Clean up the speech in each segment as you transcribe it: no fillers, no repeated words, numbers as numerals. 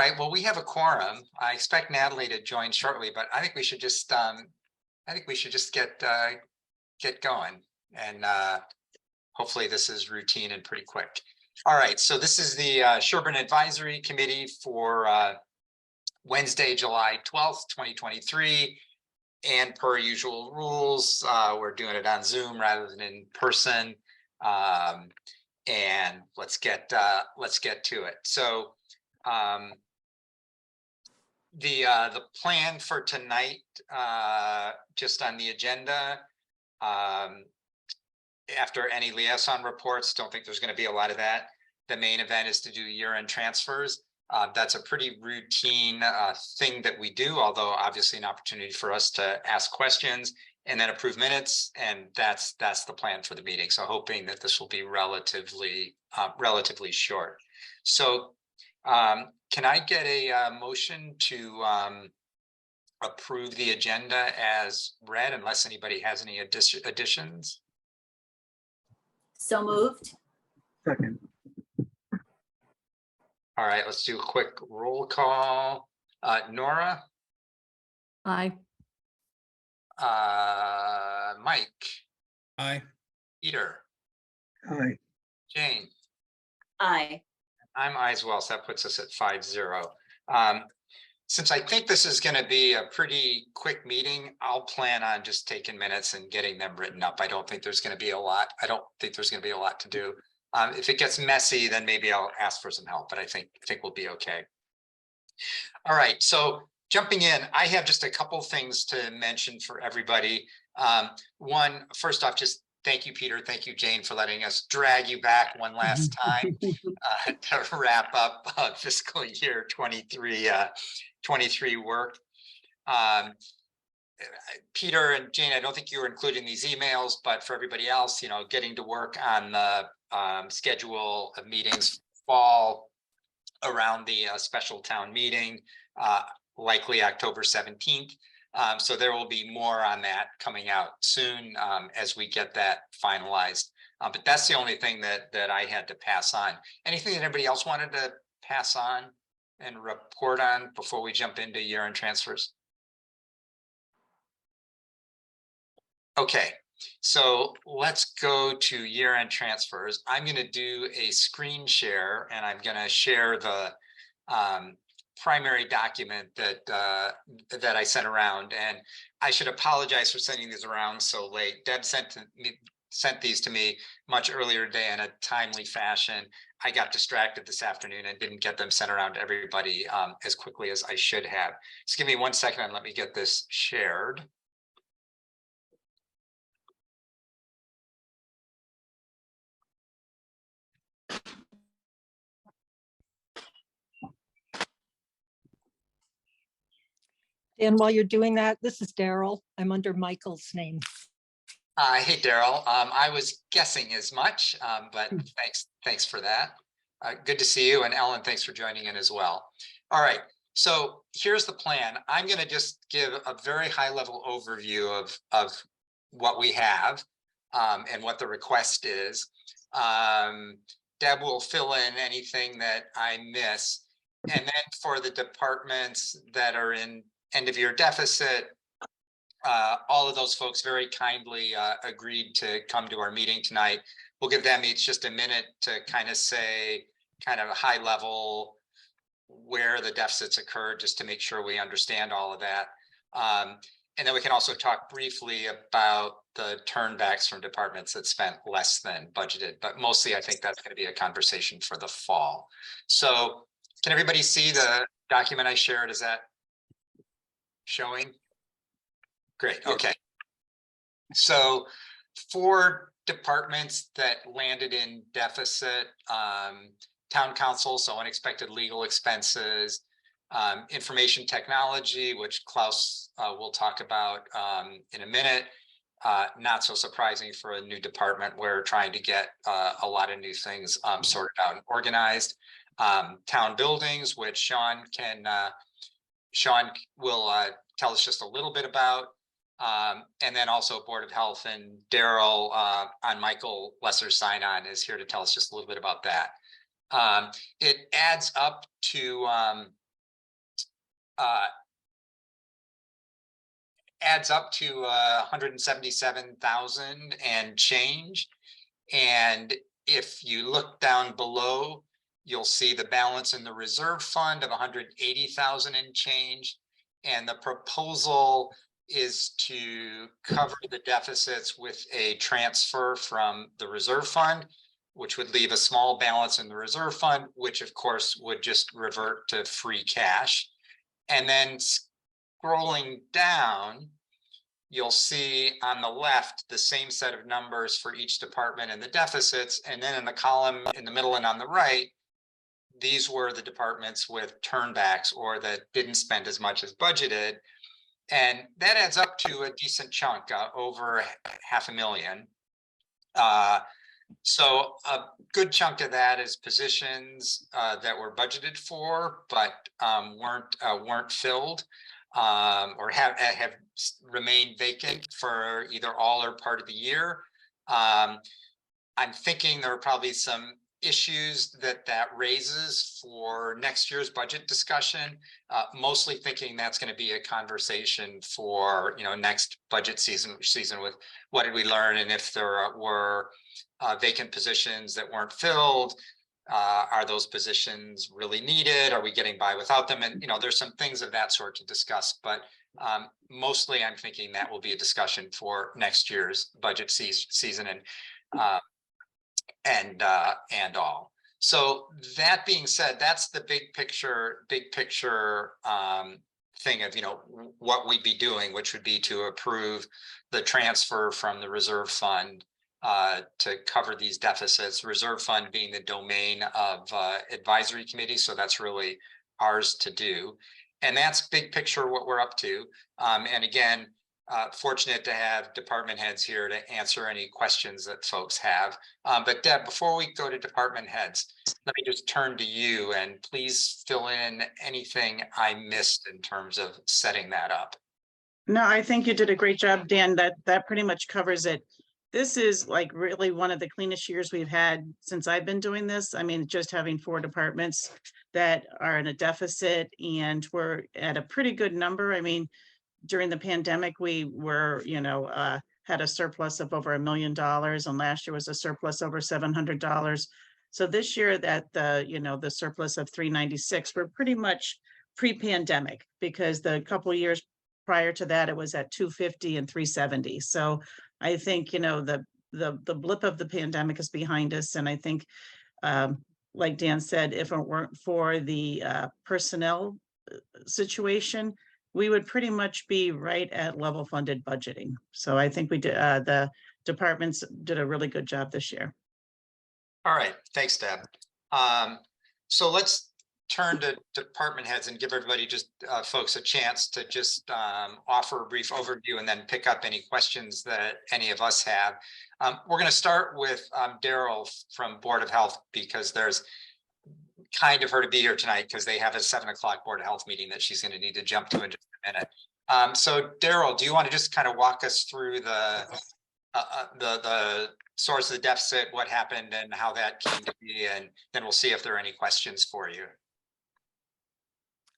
right, well, we have a quorum. I expect Natalie to join shortly, but I think we should just get going, and hopefully this is routine and pretty quick. All right, so this is the Sherborn Advisory Committee for Wednesday, July 12th, 2023. And per usual rules, we're doing it on Zoom rather than in person. And let's get to it. So the plan for tonight, just on the agenda, after any liaison reports, don't think there's going to be a lot of that. The main event is to do year-end transfers. That's a pretty routine thing that we do, although obviously an opportunity for us to ask questions and then approve minutes. And that's the plan for the meeting. So hoping that this will be relatively short. So can I get a motion to approve the agenda as read, unless anybody has any additions? So moved. Second. All right, let's do a quick roll call. Nora? Aye. Mike? Aye. Peter? Aye. Jane? Aye. I'm aye as well, so that puts us at 5-0. Since I think this is going to be a pretty quick meeting, I'll plan on just taking minutes and getting them written up. I don't think there's going to be a lot. I don't think there's going to be a lot to do. If it gets messy, then maybe I'll ask for some help, but I think we'll be okay. All right, so jumping in, I have just a couple things to mention for everybody. One, first off, just thank you, Peter. Thank you, Jane, for letting us drag you back one last time to wrap up fiscal year 23 work. Peter and Jane, I don't think you were including these emails, but for everybody else, you know, getting to work on the schedule of meetings fall around the special town meeting, likely October 17th. So there will be more on that coming out soon as we get that finalized. But that's the only thing that I had to pass on. Anything that anybody else wanted to pass on and report on before we jump into year-end transfers? Okay, so let's go to year-end transfers. I'm going to do a screen share, and I'm going to share the primary document that I sent around. And I should apologize for sending these around so late. Deb sent these to me much earlier today in a timely fashion. I got distracted this afternoon and didn't get them sent around to everybody as quickly as I should have. Just give me 1 second and let me get this shared. And while you're doing that, this is Daryl. I'm under Michael's name. Hey, Daryl. I was guessing as much, but thanks for that. Good to see you. And Ellen, thanks for joining in as well. All right. So here's the plan. I'm going to just give a very high level overview of what we have and what the request is. Deb will fill in anything that I miss. And then for the departments that are in end of year deficit, all of those folks very kindly agreed to come to our meeting tonight. We'll give them each just a minute to kind of say kind of a high level where the deficits occurred, just to make sure we understand all of that. And then we can also talk briefly about the turnbacks from departments that spent less than budgeted, but mostly I think that's going to be a conversation for the fall. So can everybody see the document I shared? Is that showing? Great. Okay. So for departments that landed in deficit, town council, so unexpected legal expenses, information technology, which Klaus will talk about in a minute. Not so surprising for a new department. We're trying to get a lot of new things sorted out and organized. Town buildings, which Sean will tell us just a little bit about. And then also Board of Health, and Daryl on Michael Lesser's sign-on is here to tell us just a little bit about that. It adds up to adds up to 177,000 and change. And if you look down below, you'll see the balance in the reserve fund of 180,000 and change. And the proposal is to cover the deficits with a transfer from the reserve fund, which would leave a small balance in the reserve fund, which of course would just revert to free cash. And then scrolling down, you'll see on the left the same set of numbers for each department and the deficits. And then in the column in the middle and on the right, these were the departments with turnbacks or that didn't spend as much as budgeted. And that adds up to a decent chunk, over $500,000. So a good chunk of that is positions that were budgeted for, but weren't filled, or have remained vacant for either all or part of the year. I'm thinking there are probably some issues that raises for next year's budget discussion. Mostly thinking that's going to be a conversation for next budget season with what did we learn, and if there were vacant positions that weren't filled, are those positions really needed? Are we getting by without them? And there's some things of that sort to discuss, but mostly I'm thinking that will be a discussion for next year's budget season and all. So that being said, that's the big picture thing of what we'd be doing, which would be to approve the transfer from the reserve fund to cover these deficits. Reserve fund being the domain of advisory committee, so that's really ours to do. And that's big picture what we're up to. And again, fortunate to have department heads here to answer any questions that folks have. But Deb, before we go to department heads, let me just turn to you and please fill in anything I missed in terms of setting that up. No, I think you did a great job, Dan. That pretty much covers it. This is like really one of the cleanest years we've had since I've been doing this. I mean, just having 4 departments that are in a deficit, and we're at a pretty good number. I mean, during the pandemic, we were, had a surplus of over $1 million, and last year was a surplus over $700. So this year that the surplus of 396, we're pretty much pre-pandemic, because the couple of years prior to that, it was at 250 and 370. So I think, the blip of the pandemic is behind us. And I think, like Dan said, if it weren't for the personnel situation, we would pretty much be right at level funded budgeting. So I think we did, the departments did a really good job this year. All right, thanks, Deb. So let's turn to department heads and give everybody folks a chance to just offer a brief overview and then pick up any questions that any of us have. We're going to start with Daryl from Board of Health, because there's kind of her to be here tonight because they have a 7 o'clock Board of Health meeting that she's going to need to jump to in just a minute. So Daryl, do you want to just kind of walk us through the source of the deficit, what happened and how that came to be, and then we'll see if there are any questions for you.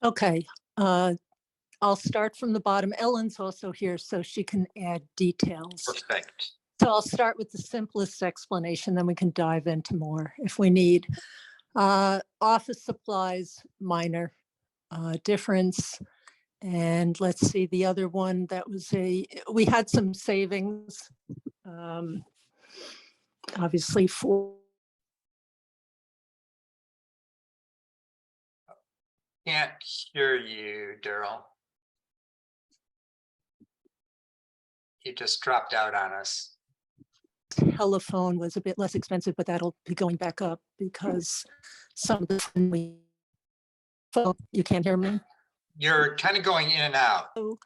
Okay, I'll start from the bottom. Ellen's also here, so she can add details. Perfect. So I'll start with the simplest explanation, then we can dive into more if we need. Office supplies, minor difference. And let's see, the other one, we had some savings, obviously for. Can't hear you, Daryl. You just dropped out on us. Telephone was a bit less expensive, but that'll be going back up because some of the phone, you can't hear me? You're kind of going in and out. Oh,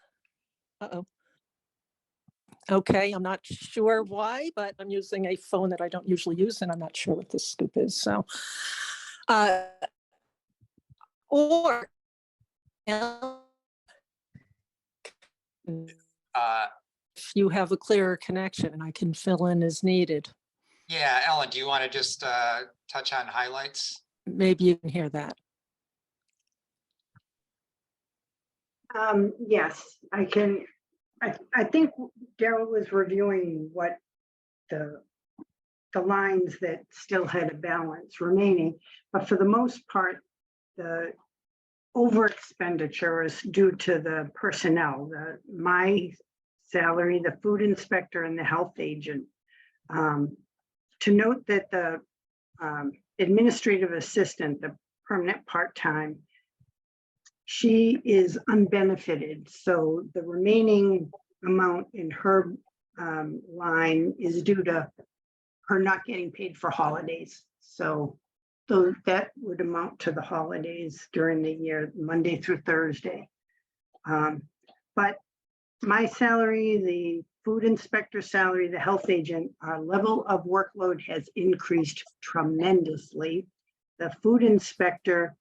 uh-oh. Okay, I'm not sure why, but I'm using a phone that I don't usually use, and I'm not sure what this scoop is. So, or if you have a clearer connection and I can fill in as needed. Yeah, Ellen, do you want to just touch on highlights? Maybe you can hear that. Yes, I can. I think Daryl was reviewing what the lines that still had a balance remaining, but for the most part, the over expenditure is due to the personnel, my salary, the food inspector and the health agent. To note that the administrative assistant, the permanent part-time, she is unbenefited. So the remaining amount in her line is due to her not getting paid for holidays. So that would amount to the holidays during the year, Monday through Thursday. But my salary, the food inspector salary, the health agent, our level of workload has increased tremendously. The food inspector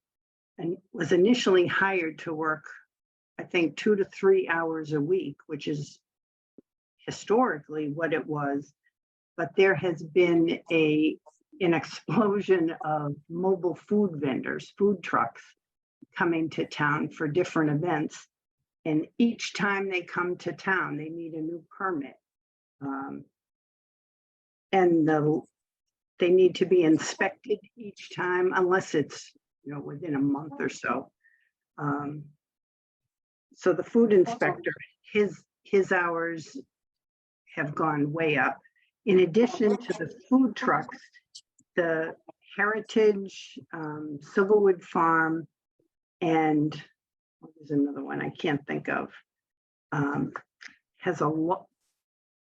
was initially hired to work, I think, 2 to 3 hours a week, which is historically what it was. But there has been an explosion of mobile food vendors, food trucks coming to town for different events. And each time they come to town, they need a new permit. And they need to be inspected each time, unless it's, within a month or so. So the food inspector, his hours have gone way up. In addition to the food trucks, the Heritage, Silverwood Farm, and there's another one I can't think of,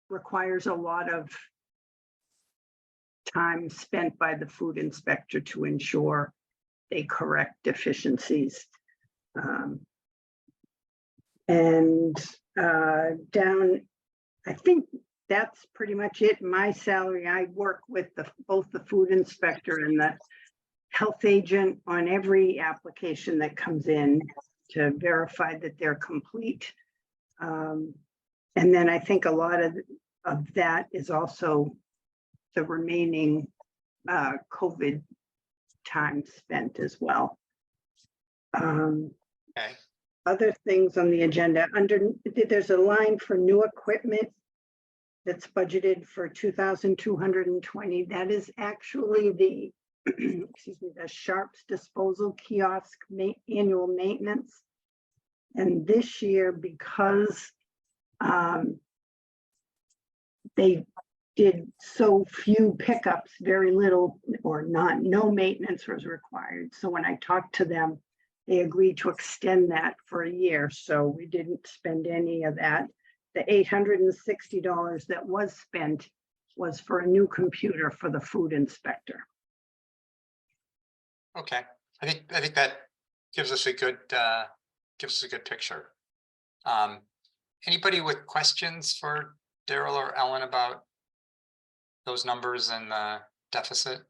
requires a lot of time spent by the food inspector to ensure they correct deficiencies. And down, I think that's pretty much it. My salary, I work with both the food inspector and the health agent on every application that comes in to verify that they're complete. And then I think a lot of that is also the remaining COVID time spent as well. Okay. Other things on the agenda, there's a line for new equipment that's budgeted for 2,220. That is actually the excuse me, the Sharps disposal kiosk annual maintenance. And this year, because they did so few pickups, very little or no maintenance was required. So when I talked to them, they agreed to extend that for a year. So we didn't spend any of that. The $860 that was spent was for a new computer for the food inspector. Okay, I think that gives us a good picture. Anybody with questions for Daryl or Ellen about those numbers and the deficit?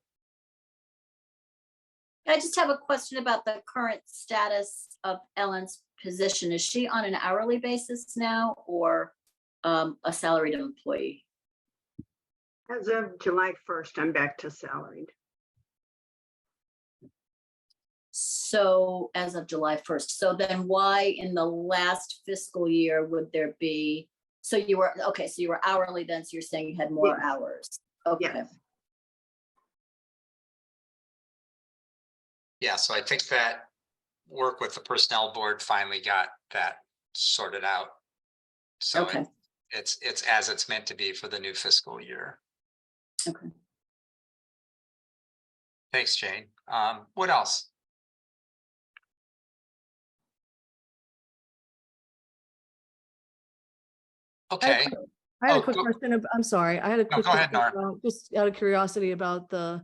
I just have a question about the current status of Ellen's position. Is she on an hourly basis now or a salaried employee? As of July 1st, I'm back to salaried. So as of July 1st, so then why in the last fiscal year would there be, so you were hourly then, so you're saying you had more Yes. hours. Okay. Yes. Yeah, so I think that work with the personnel board finally got that sorted out. So Okay. it's as it's meant to be for the new fiscal year. Okay. Thanks, Jane. What else? Okay. I had Oh, a quick go- question. I'm sorry. I had a No, quick go ahead, question Nora. just out of curiosity about the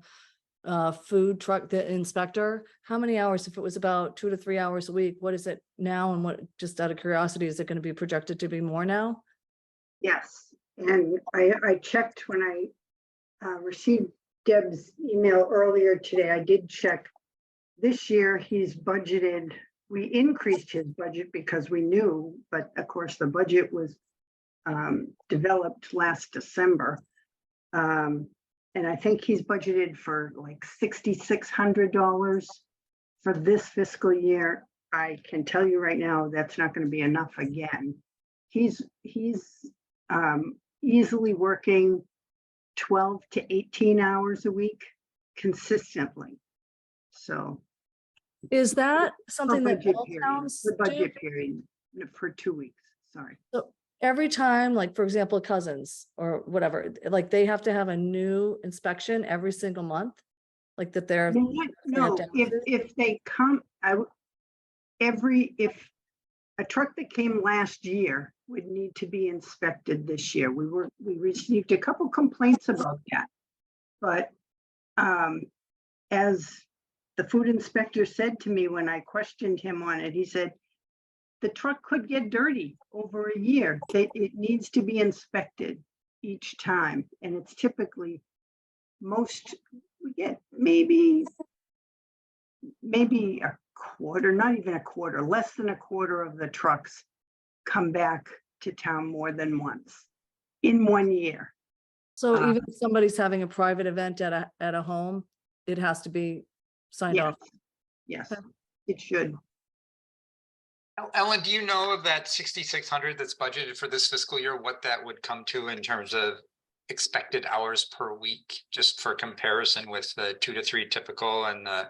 food truck, the inspector. How many hours, if it was about 2 to 3 hours a week, what is it now? And what, just out of curiosity, is it going to be projected to be more now? Yes, and I checked when I received Deb's email earlier today. I did check. This year he's budgeted, we increased his budget because we knew, but of course the budget was developed last December. And I think he's budgeted for like $6,600 for this fiscal year. I can tell you right now, that's not going to be enough again. He's easily working 12 to 18 hours a week consistently. So Is that for something that budget all period, towns for do? budget period, for 2 weeks, sorry. So every time, like, for example, cousins or whatever, like they have to have a new inspection every single month? Like that they're. No, down if, to? if they come, if a truck that came last year would need to be inspected this year. We received a couple complaints about that. But as the food inspector said to me when I questioned him on it, he said, the truck could get dirty over a year. It needs to be inspected each time. And it's typically we get maybe a quarter, not even a quarter, less than a quarter of the trucks come back to town more than once in 1 year. So even if somebody's having a private event at a home, it has to be signed Yes, off. yes, it should. Ellen, do you know of that 6,600 that's budgeted for this fiscal year, what that would come to in terms of expected hours per week, just for comparison with the 2 to 3 typical and the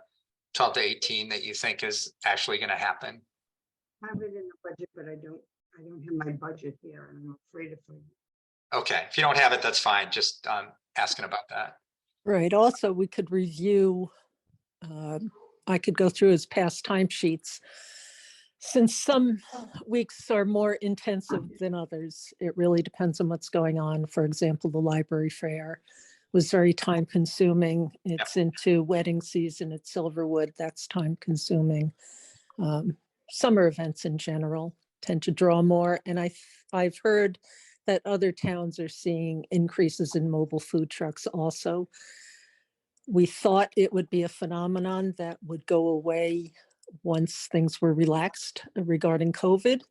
12 to 18 that you think is actually going to happen? I have it in the budget, but I don't have my budget here. I'm afraid if Okay, if you don't have it, that's fine. Just asking about that. Right. Also, we could review, I could go through his past timesheets. Since some weeks are more intensive than others, it really depends on what's going on. For example, the library fair was very time consuming. It's into wedding season at Silverwood. That's time consuming. Summer events in general tend to draw more. And I've heard that other towns are seeing increases in mobile food trucks also. We thought it would be a phenomenon that would go away once things were relaxed regarding COVID,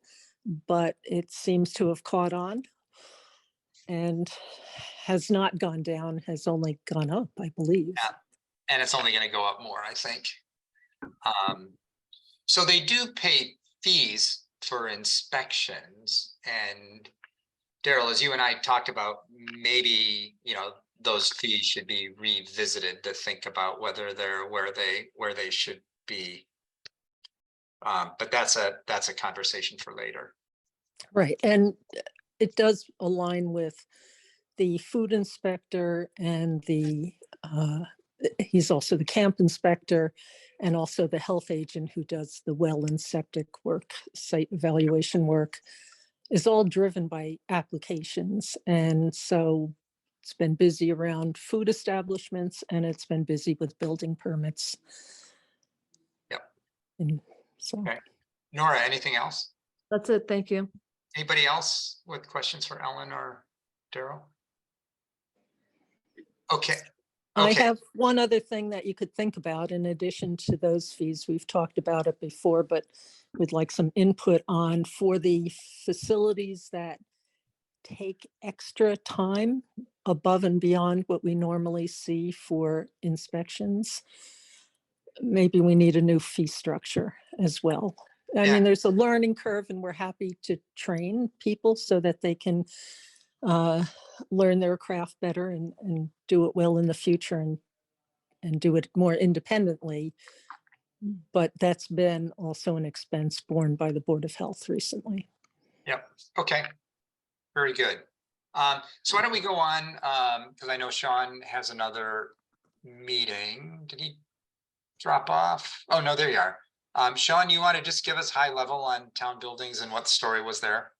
but it seems to have caught on and has not gone down, has only gone up, I believe. Yeah. And it's only going to go up more, I think. So they do pay fees for inspections. And Daryl, as you and I talked about, maybe, those fees should be revisited to think about whether they're where they should be. But that's a conversation for later. Right. And it does align with the food inspector and he's also the camp inspector and also the health agent who does the well and septic work, site evaluation work, is all driven by applications. And so it's been busy around food establishments and it's been busy with building permits. Yep. And so. Okay. Nora, anything else? That's it. Thank you. Anybody else with questions for Ellen or Daryl? Okay. I have one other thing that you could think about in addition to those fees. We've talked about it before, but we'd like some input on for the facilities that take extra time above and beyond what we normally see for inspections. Maybe we need a new fee structure as well. I mean, there's a learning curve and we're happy to train people so that they can learn their craft better and do it well in the future and do it more independently. But that's been also an expense borne by the Board of Health recently. Yep. Okay. Very good. So why don't we go on? Because I know Sean has another meeting. Did he drop off? Oh, no, there you are. Sean, you want to just give us high level on town buildings and what the story was there?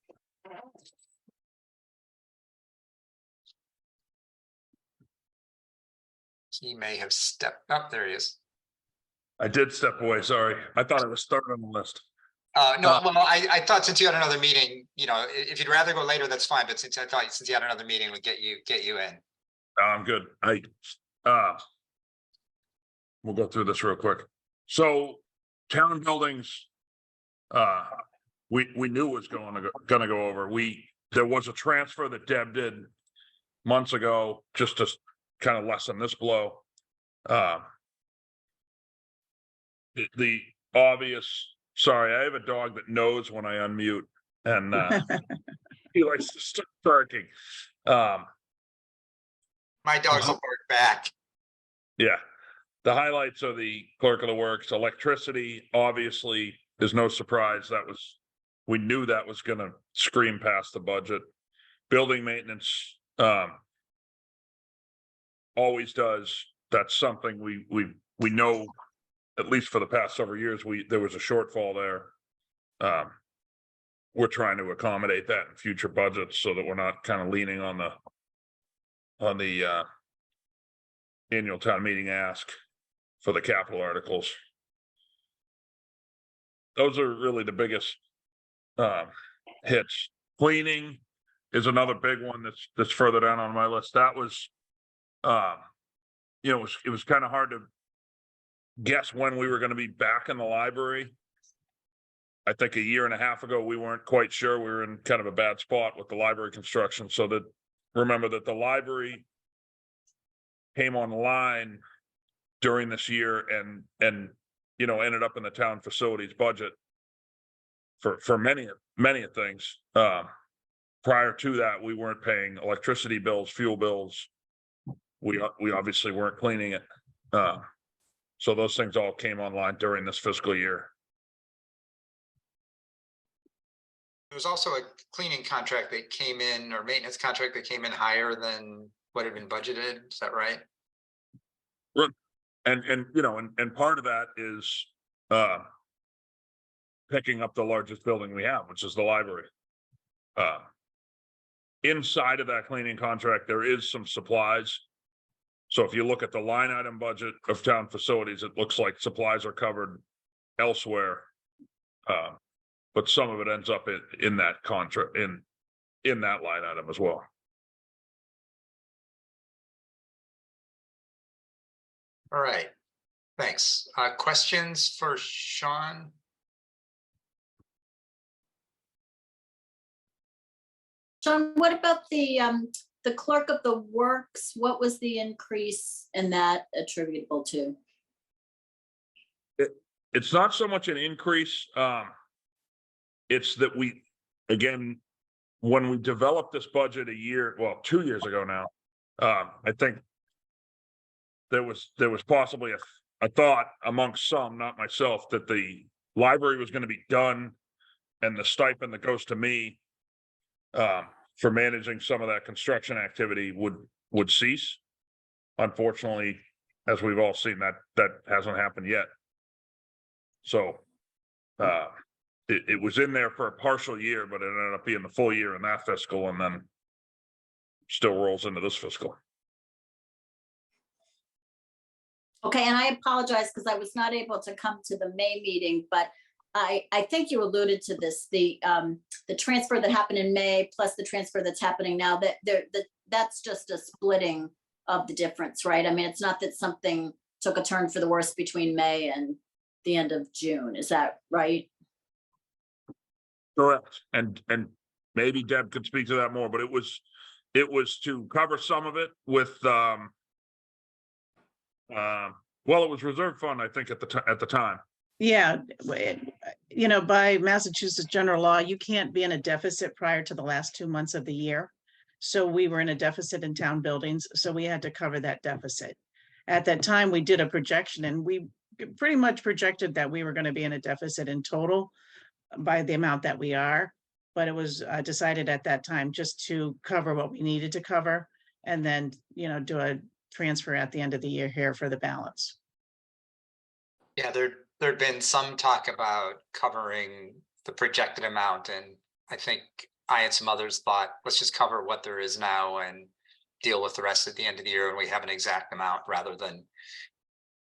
He may have stepped up. There he is. I did step away, sorry. I thought it was third on the list. No, well, I thought since you had another meeting, if you'd rather go later, that's fine. But since you had another meeting, we'd get you in. I'm good. We'll go through this real quick. So town buildings, we knew was gonna go over. There was a transfer that Deb did months ago, just to kind of lessen this blow. The obvious Sorry, I have a dog that knows when I unmute and he likes to start barking. My dogs will bark back. Yeah. The highlights are the clerk of the works, electricity, obviously, is no surprise. We knew that was gonna scream past the budget. Building maintenance, always does. That's something we know, at least for the past several years, there was a shortfall there. We're trying to accommodate that in future budgets so that we're not kind of leaning on the annual town meeting ask for the capital articles. Those are really the biggest hits. Cleaning is another big one that's further down on my list. That was, it was kind of hard to guess when we were going to be back in the library. I think a year and a half ago, we weren't quite sure. We were in kind of a bad spot with the library construction. So that, remember that the library came online during this year and ended up in the town facilities budget for many things. Prior to that, we weren't paying electricity bills, fuel bills. We obviously weren't cleaning it. So those things all came online during this fiscal year. There was also a cleaning contract that came in, or maintenance contract that came in higher than what had been budgeted. Is that right? And part of that is picking up the largest building we have, which is the library. Inside of that cleaning contract, there is some supplies. So if you look at the line item budget of town facilities, it looks like supplies are covered elsewhere. But some of it ends up in that contract, in that line item as well. All right, thanks. Questions for Sean? John, what about the clerk of the works? What was the increase in that attributable to? It's not so much an increase. It's that again, when we developed this budget 2 years ago now, I think there was possibly a thought amongst some, not myself, that the library was going to be done and the stipend that goes to me for managing some of that construction activity would cease. Unfortunately, as we've all seen, that hasn't happened yet. So it was in there for a partial year, but it ended up being the full year in that fiscal, and then still rolls into this fiscal. Okay, and I apologize because I was not able to come to the May meeting, but I think you alluded to this, the transfer that happened in May plus the transfer that's happening now, that's just a splitting of the difference, right? I mean, it's not that something took a turn for the worse between May and the end of June. Is that right? Correct. And maybe Deb could speak to that more, but it was to cover some of it with well, it was reserve fund, I think, at the time. Yeah, by Massachusetts general law, you can't be in a deficit prior to the last 2 months of the year. So we were in a deficit in town buildings, so we had to cover that deficit. At that time, we did a projection, and we pretty much projected that we were going to be in a deficit in total by the amount that we are. But it was decided at that time just to cover what we needed to cover, and then, do a transfer at the end of the year here for the balance. Yeah, there'd been some talk about covering the projected amount, and I think I and some others thought, let's just cover what there is now and deal with the rest at the end of the year when we have an exact amount, rather than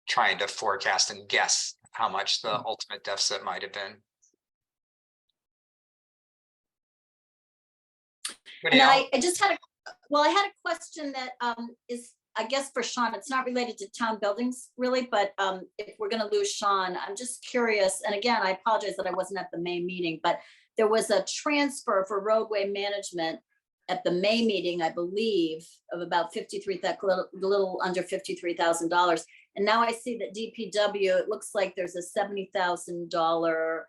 trying to forecast and guess how much the ultimate deficit might have been. And I just had I had a question that is, I guess, for Sean. It's not related to town buildings really, but if we're going to lose Sean, I'm just curious. And again, I apologize that I wasn't at the May meeting, but there was a transfer for roadway management at the May meeting, I believe, of about a little under $53,000. And now I see that DPW, it looks like there's a $70,000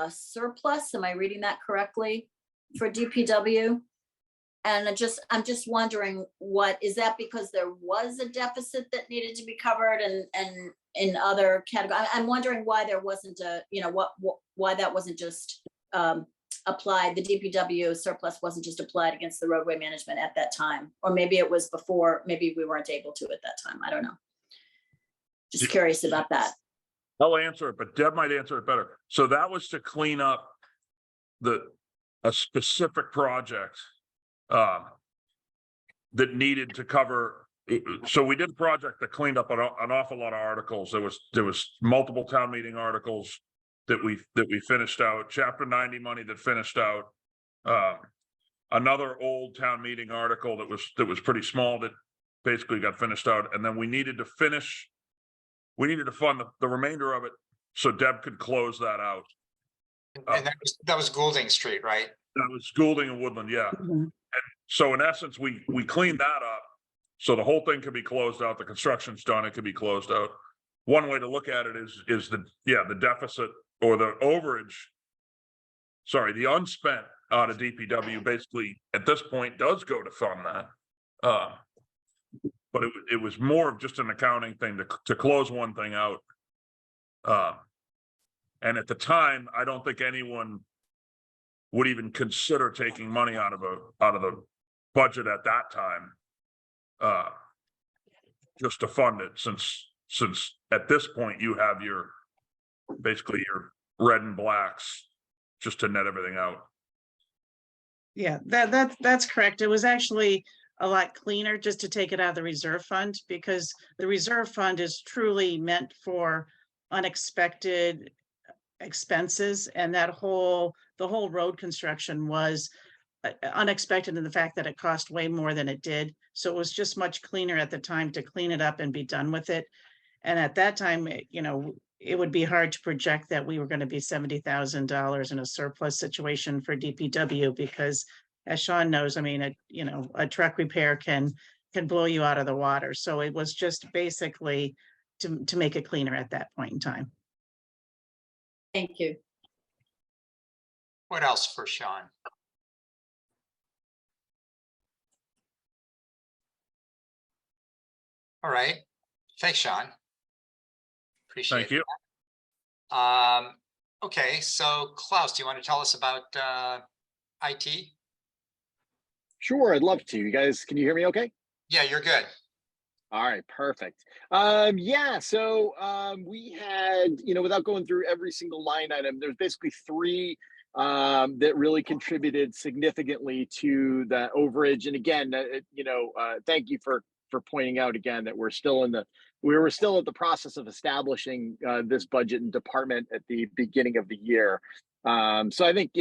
surplus. Am I reading that correctly for DPW? And I'm just wondering, what is that, because there was a deficit that needed to be covered and in other categories? I'm wondering why there wasn't a, why that wasn't just applied, the DPW surplus wasn't just applied against the roadway management at that time, or maybe it was before, maybe we weren't able to at that time. I don't know. Just curious about that. I'll answer it, but Deb might answer it better. So that was to clean up a specific project that needed to cover. So we did a project that cleaned up an awful lot of articles. There was multiple town meeting articles that we finished out, Chapter 90 money that finished out, another old town meeting article that was pretty small that basically got finished out, and then we needed to fund the remainder of it so Deb could close that out. And that was Goulding Street, right? That was Goulding and Woodland, yeah. So in essence, we cleaned that up so the whole thing could be closed out. The construction's done, it could be closed out. One way to look at it is the deficit or the overage, sorry, the unspent out of DPW basically at this point does go to fund that. But it was more of just an accounting thing to close one thing out. And at the time, I don't think anyone would even consider taking money out of the budget at that time, just to fund it, since at this point you have basically your red and blacks just to net everything out. Yeah, that's correct. It was actually a lot cleaner just to take it out of the reserve fund, because the reserve fund is truly meant for unexpected expenses, and the whole road construction was unexpected in the fact that it cost way more than it did. So it was just much cleaner at the time to clean it up and be done with it. And at that time, it would be hard to project that we were going to be $70,000 in a surplus situation for DPW, because as Sean knows, I mean, a truck repair can blow you out of the water. So it was just basically to make it cleaner at that point in time. Thank you. What else for Sean? All right. Thanks, Sean. Appreciate it. Thank you. Okay, so Klaus, do you want to tell us about IT? Sure, I'd love to. You guys, can you hear me okay? Yeah, you're good. All right, perfect. Yeah, so we had, without going through every single line item, there's basically three that really contributed significantly to the overage. And again, thank you for pointing out again that we were still at the process of establishing this budget and department at the beginning of the year. So I think,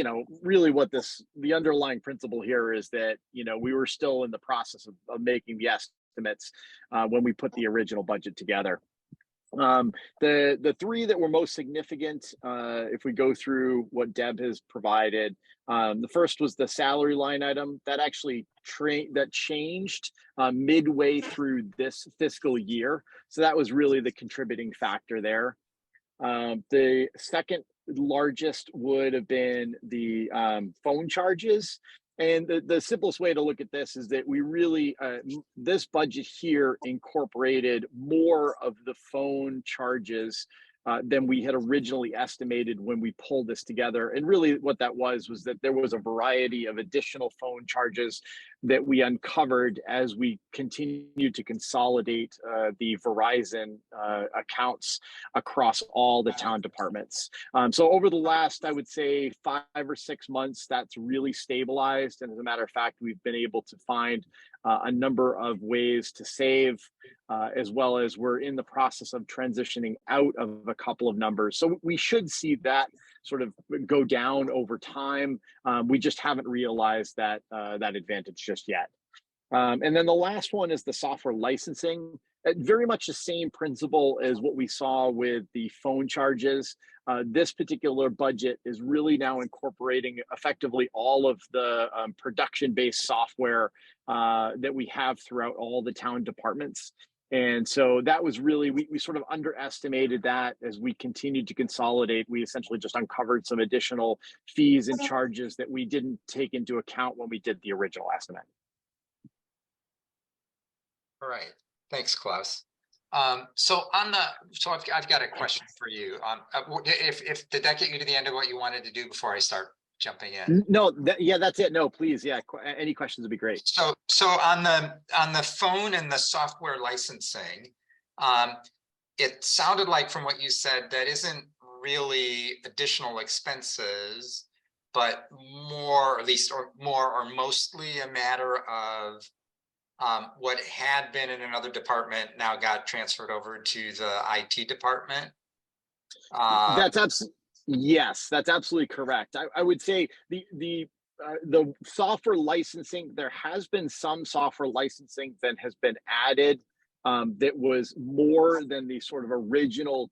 really what the underlying principle here is that, we were still in the process of making the estimates when we put the original budget together. The three that were most significant, if we go through what Deb has provided, the first was the salary line item that actually changed midway through this fiscal year. So that was really the contributing factor there. The second largest would have been the phone charges. And the simplest way to look at this is that we really, this budget here incorporated more of the phone charges than we had originally estimated when we pulled this together. And really what that was that there was a variety of additional phone charges that we uncovered as we continued to consolidate the Verizon accounts across all the town departments. So over the last, I would say 5 or 6 months, that's really stabilized. And as a matter of fact, we've been able to find a number of ways to save, as well as we're in the process of transitioning out of a couple of numbers. So we should see that sort of go down over time. We just haven't realized that advantage just yet. And then the last one is the software licensing. Very much the same principle as what we saw with the phone charges. This particular budget is really now incorporating effectively all of the production-based software that we have throughout all the town departments. And so that was really, we sort of underestimated that as we continued to consolidate. We essentially just uncovered some additional fees and charges that we didn't take into account when we did the original estimate. All right, thanks, Klaus. So I've got a question for you. If did that get you to the end of what you wanted to do before I start jumping in? No, yeah, that's it. No, please. Yeah. Any questions would be great. So on the phone and the software licensing, it sounded like from what you said, that isn't really additional expenses, but more, at least, or more, or mostly a matter of what had been in another department now got transferred over to the IT department. That's absolutely, yes, that's absolutely correct. I would say the software licensing, there has been some software licensing that has been added that was more than the sort of original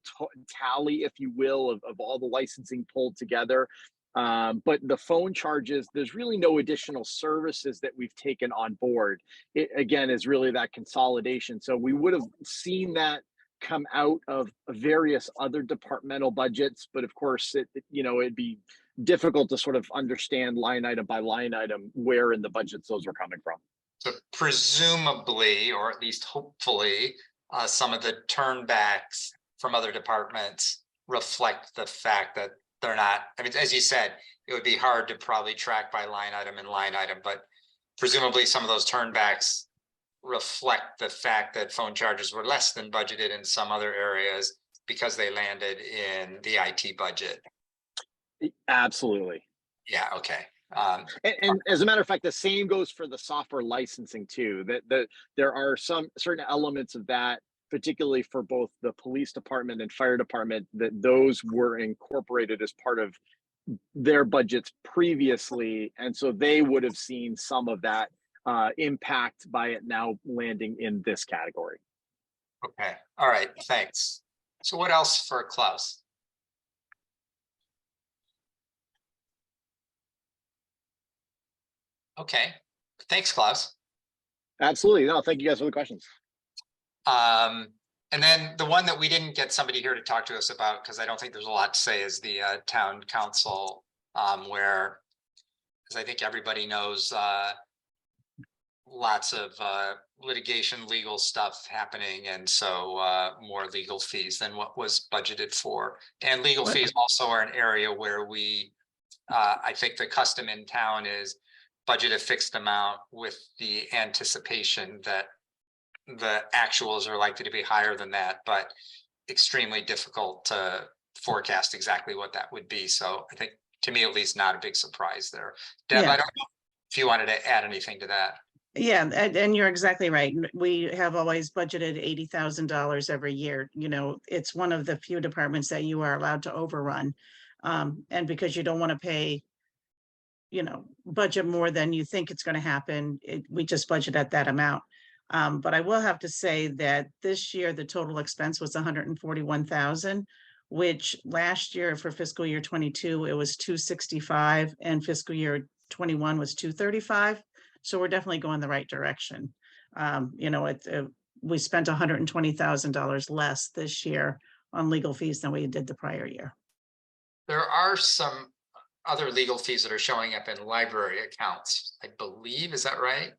tally, if you will, of all the licensing pulled together. But the phone charges, there's really no additional services that we've taken on board. It, again, is really that consolidation. So we would have seen that come out of various other departmental budgets, but of course, it'd be difficult to sort of understand line item by line item where in the budgets those were coming from. So presumably, or at least hopefully, some of the turnbacks from other departments reflect the fact that they're not, I mean, as you said, it would be hard to probably track by line item, but presumably some of those turnbacks reflect the fact that phone charges were less than budgeted in some other areas because they landed in the IT budget. Absolutely. Yeah, okay. And as a matter of fact, the same goes for the software licensing too. That there are some certain elements of that, particularly for both the police department and fire department, that those were incorporated as part of their budgets previously, and so they would have seen some of that impact by it now landing in this category. Okay, all right, thanks. So what else for Klaus? Okay, thanks, Klaus. Absolutely. No, thank you guys for the questions. And then the one that we didn't get somebody here to talk to us about, because I don't think there's a lot to say, is the town council, where, as I think everybody knows, lots of litigation, legal stuff happening, and so more legal fees than what was budgeted for. And legal fees also are an area where we, I think the custom in town is budget a fixed amount with the anticipation that the actuals are likely to be higher than that, but extremely difficult to forecast exactly what that would be. So I think, to me at least, not a big surprise there. Deb, Yeah. I don't know if you wanted to add anything to that. Yeah, and you're exactly right. We have always budgeted $80,000 every year. It's one of the few departments that you are allowed to overrun. And because you don't want to pay, budget more than you think it's going to happen, we just budget at that amount. But I will have to say that this year, the total expense was 141,000, which last year for fiscal year 22, it was 265, and fiscal year 21 was 235. So we're definitely going the right direction. We spent $120,000 less this year on legal fees than we did the prior year. There are some other legal fees that are showing up in library accounts, I believe. Is that right?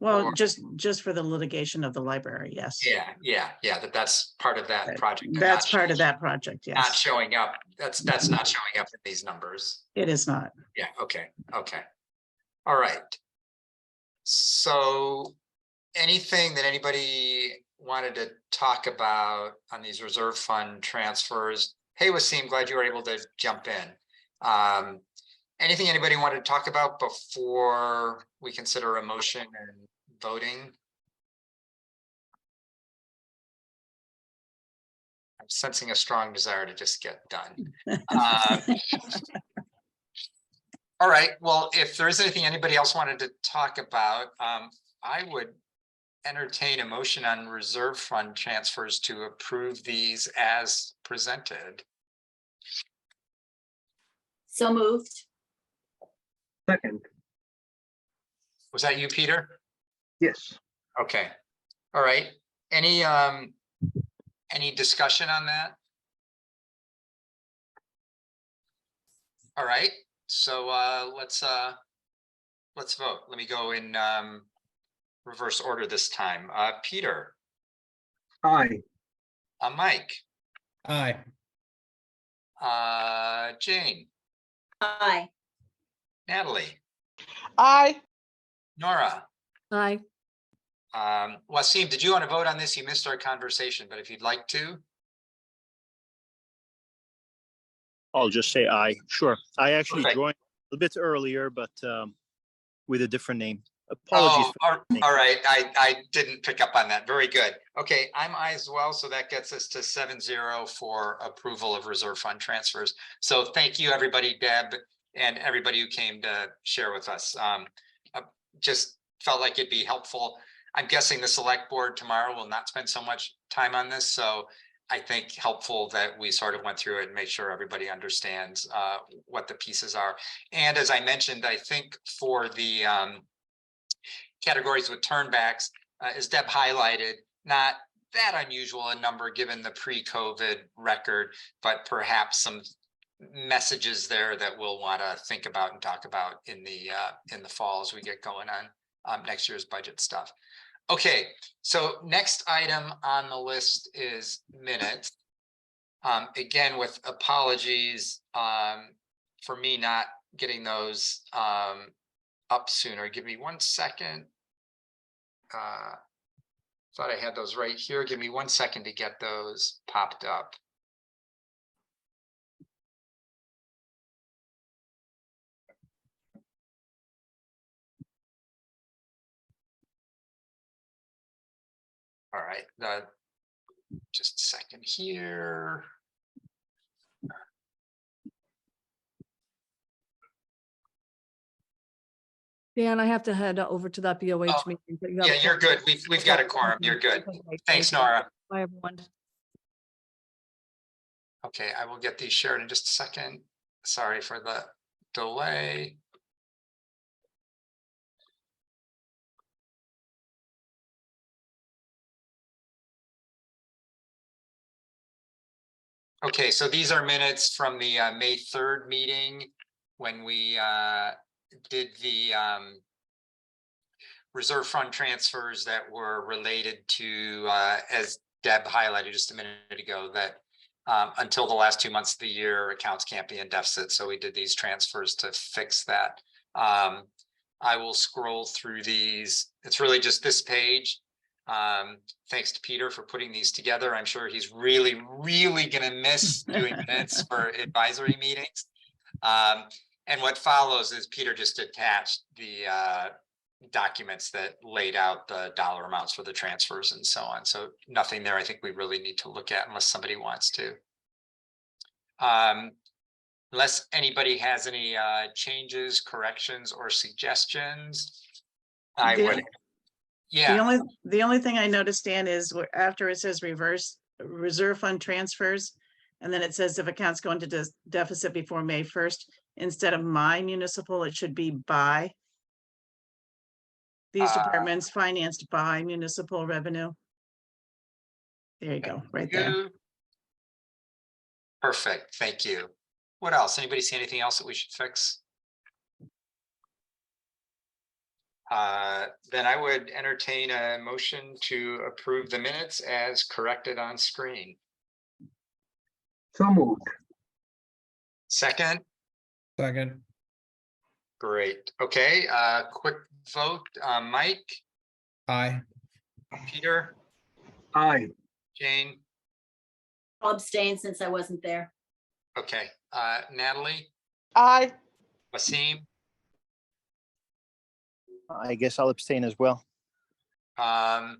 Well, Or- just for the litigation of the library, yes. Yeah. That's part of that project. and That's not part of that project, Not yes. showing up. That's not showing up in these numbers. It is not. Yeah. Okay. All right. So anything that anybody wanted to talk about on these reserve fund transfers? Hey, Wasim, glad you were able to jump in. Anything anybody wanted to talk about before we consider a motion and voting? I'm sensing a strong desire to just get done. All right, well, if there is anything anybody else wanted to talk about, I would entertain a motion on reserve fund transfers to approve these as presented. So moved. Second, Was that you, Peter? yes. Okay, all right. any discussion on that? All right, so let's vote. Let me go in reverse order this time. Peter, Aye. Mike, Aye. Jane, Aye. Natalie, Aye. Nora. Aye. Wasim, did you want to vote on this? You missed our conversation, but if you'd like to. I'll just say aye. Sure. I actually Perfect. joined a bit earlier, but with a different name. Apologies. Oh, all right. I didn't pick up on that. Very good. Okay, I'm aye as well. So that gets us to 7-0 for approval of reserve fund transfers. So thank you, everybody, Deb, and everybody who came to share with us. Just felt like it'd be helpful. I'm guessing the select board tomorrow will not spend so much time on this. So I think helpful that we sort of went through it and make sure everybody understands what the pieces are. And as I mentioned, I think for the categories with turnbacks, as Deb highlighted, not that unusual a number given the pre-COVID record, but perhaps some messages there that we'll want to think about and talk about in the fall as we get going on next year's budget stuff. Okay, so next item on the list is minutes. Again, with apologies for me not getting those up sooner. Give me 1 second. Thought I had those right here. Give me 1 second to get those popped up. All right, just a second here. Dan, I have to head over to that BOH Oh, meeting. but you have Yeah, a you're quorum. good. We've got a quorum. You're good. Okay, Thanks, thank you. Nora. Bye, everyone. Okay, I will get these shared in just a second. Sorry for the delay. Okay, so these are minutes from the May 3rd meeting when we did the reserve fund transfers that were related to, as Deb highlighted just a minute ago, that until the last 2 months of the year, accounts can't be in deficit. So we did these transfers to fix that. I will scroll through these. It's really just this page. Thanks to Peter for putting these together. I'm sure he's really, really going to miss doing minutes for advisory meetings. And what follows is Peter just attached the documents that laid out the dollar amounts for the transfers and so on. So nothing there I think we really need to look at unless somebody wants to. Unless anybody has any changes, corrections, or suggestions, I would. Yeah. The only thing I noticed, Dan, is after it says reserve fund transfers, and then it says if accounts go into deficit before May 1st, instead of my municipal, it should be by. These departments financed by municipal revenue. There you go, right there. Perfect, thank you. What else? Anybody see anything else that we should fix? Then I would entertain a motion to approve the minutes as corrected on screen. So moved. Second? Second. Great. Okay, quick vote. Mike, Aye. Peter, Aye. Jane. I'll abstain since I wasn't there. Okay, Natalie, Aye. Wasim. I guess I'll abstain as well. I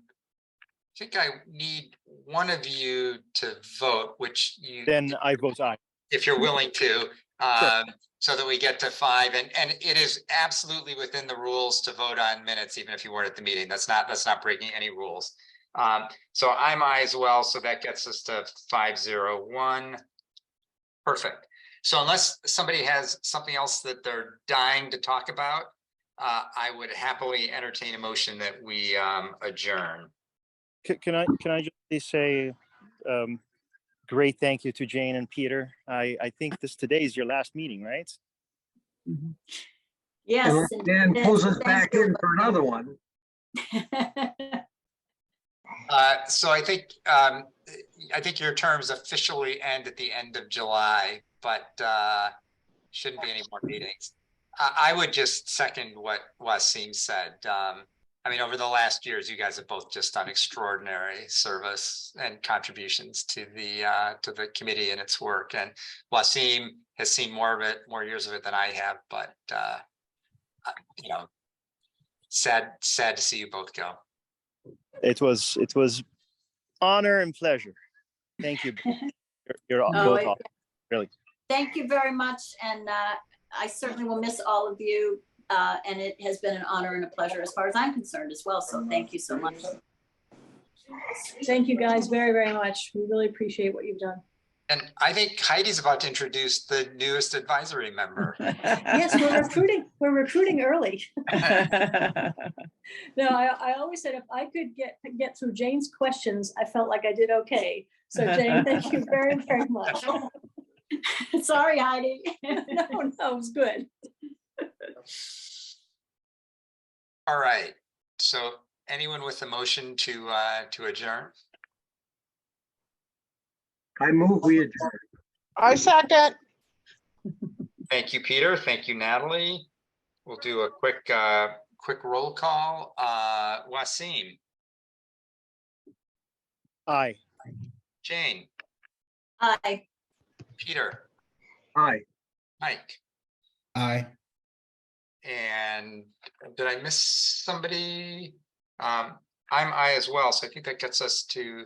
think I need one of you to vote, which you. Then I vote aye. If you're willing to, Sure. so that we get to 5, and it is absolutely within the rules to vote on minutes, even if you weren't at the meeting. That's not breaking any rules. So I'm aye as well. So that gets us to 5-0-1. Perfect. So unless somebody has something else that they're dying to talk about, I would happily entertain a motion that we adjourn. can I just say, great thank you to Jane and Peter. I think today is your last meeting, right? Yes. Unless Dan indeed. pulls us Thank back you. in for another one. So I think your terms officially end at the end of July, but shouldn't be any more meetings. I would just second what Wasim said. I mean, over the last years, you guys have both just done extraordinary service and contributions to the committee and its work. And Wasim has seen more years of it than I have, but you know, sad to see you both go. It was honor and pleasure. Thank you. You're Oh, both awesome. Really. Thank you very much. And I certainly will miss all of you. And it has been an honor and a pleasure as far as I'm concerned as well. So thank you so much. Thank you guys very, very much. We really appreciate what you've done. And I think Heidi's about to introduce the newest advisory member. Yes, we're recruiting early. No, I always said if I could get through Jane's questions, I felt like I did okay. So Jane, thank you very, very much. Sorry, Heidi. No, it was good. All right. So anyone with a motion to adjourn? I move we adjourn. I second. Thank you, Peter. Thank you, Natalie. We'll do a quick roll call. Wasim, Aye. Jane, Aye. Peter, Aye. Mike, Aye. and did I miss somebody? I'm aye as well. So I think that gets us to.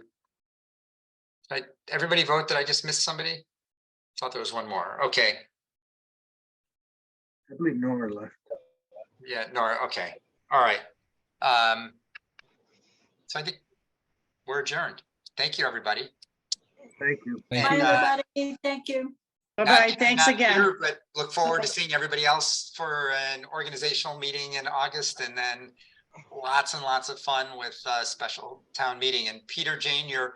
Everybody vote? Did I just miss somebody? Thought there was one more. Okay. I believe Nora left. Yeah, Nora. Okay. All right. So I think we're adjourned. Thank you, everybody. Thank you. Thank Bye, you. everybody. Thank you. Bye-bye. Thanks Not again. here, but look forward to seeing everybody else for an organizational meeting in August, and then lots and lots of fun with a special town meeting. And Peter, Jane, you're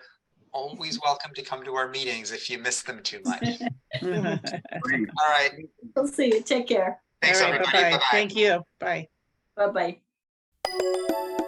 always welcome to come to our meetings if you miss them too much. Great. All right. We'll see you. Take care. Thanks, All right, everybody. bye-bye. Bye-bye. Thank you. Bye. Bye-bye.